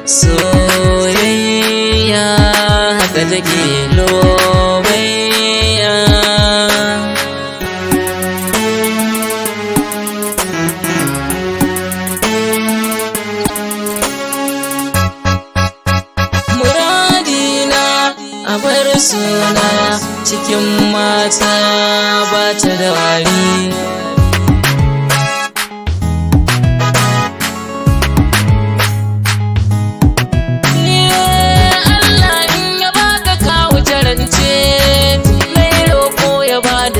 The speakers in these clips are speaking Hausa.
soyayya haka take lobayya. Muradina a bar suna cikin mata ba ta da wari.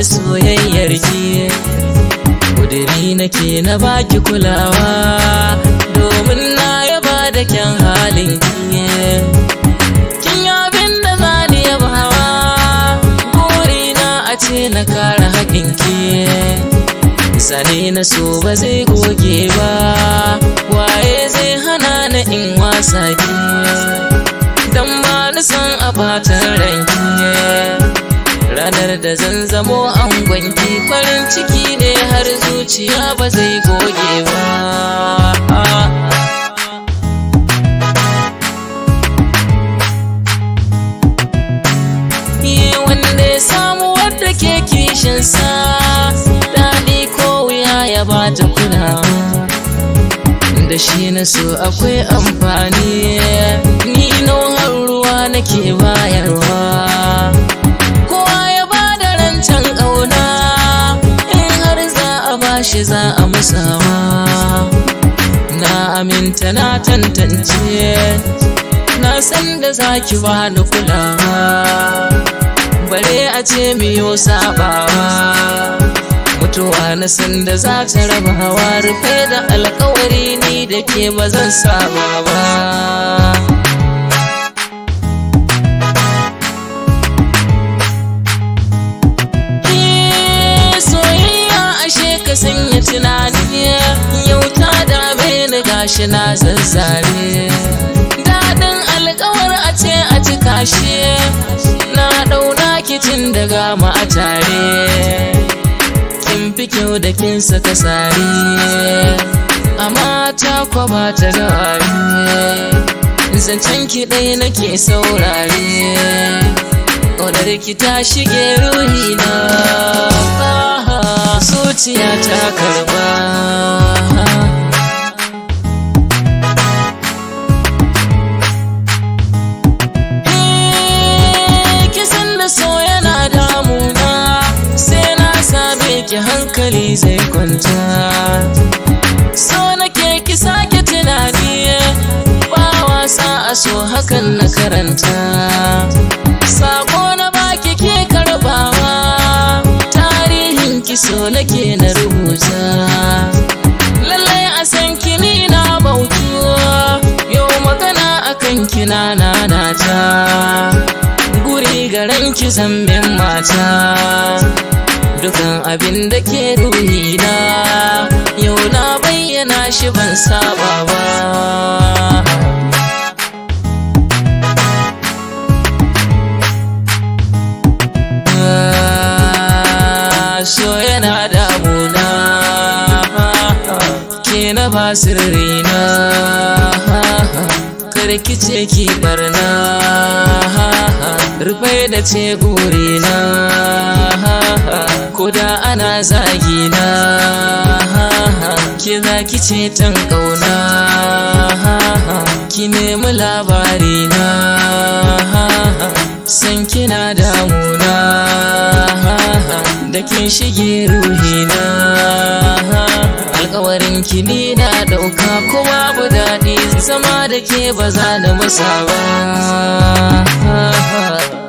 Soyayyar ki kudiri nake na baki kulawa, domin na yaba da kyan halin ki. Kin yi abin da zani yabawa, burina a ce na kare haƙin ki. Sane na so ba zai goge ba, waye zai hana na in wasa ki, dan ba ni san a ɓatan ranki. Ranar da zan zamo angonki farin ciki ne har zuciya ba zai goge ba. Wanda ya samu wadda ke kishinsa, daɗi ko wuya ya ba ta kulawa, da shi na so akwai amfani. Ni nau'ar ruwa nake bayarwa, shi za a musawa. Na aminta na tantance, na san da zaki bani kulawa, bare a ce miyo sabawa. Mutuwa na san da za ta raba hawa, rufe da alkawari ni da ke ba zan saba ba. Ka sanya tunani yau ta dame ni gashi na zazzare, daɗin alƙawar a ce a cika shi, na ɗauna kicin daga ma a tare. Kin fi kyau da kin saka sare, amma ta kwaba ta da wari. Zancen ki ɗaya nake saurare, ƙaunar ki ta shige ruhina, zuciya ta karba. Kisan da so yana damuna, sai na same ki hankali zai kwanta. So nake ki sake tunani, ba wasa a so hakan na karanta. Sako na baki ke karbawa, so nake na rubuta. Lallai a san kini na bautu, yau magana akan kina nanata. Guri garan ki zambin mata, dukan abin da ke ruhina yau na bayyana shi ban saba ba. So yana damuna, ke na ba sirrina, karki ce ki barna, rufe da ce gurina, ko da ana zagina, ke za ki ce tan ƙauna, ki nemi labarina, san kina damuna, da kin shige ruhina. Alƙawarin ki ni na ɗauka, kuma bu daɗi zama da ke ba za na musa ba.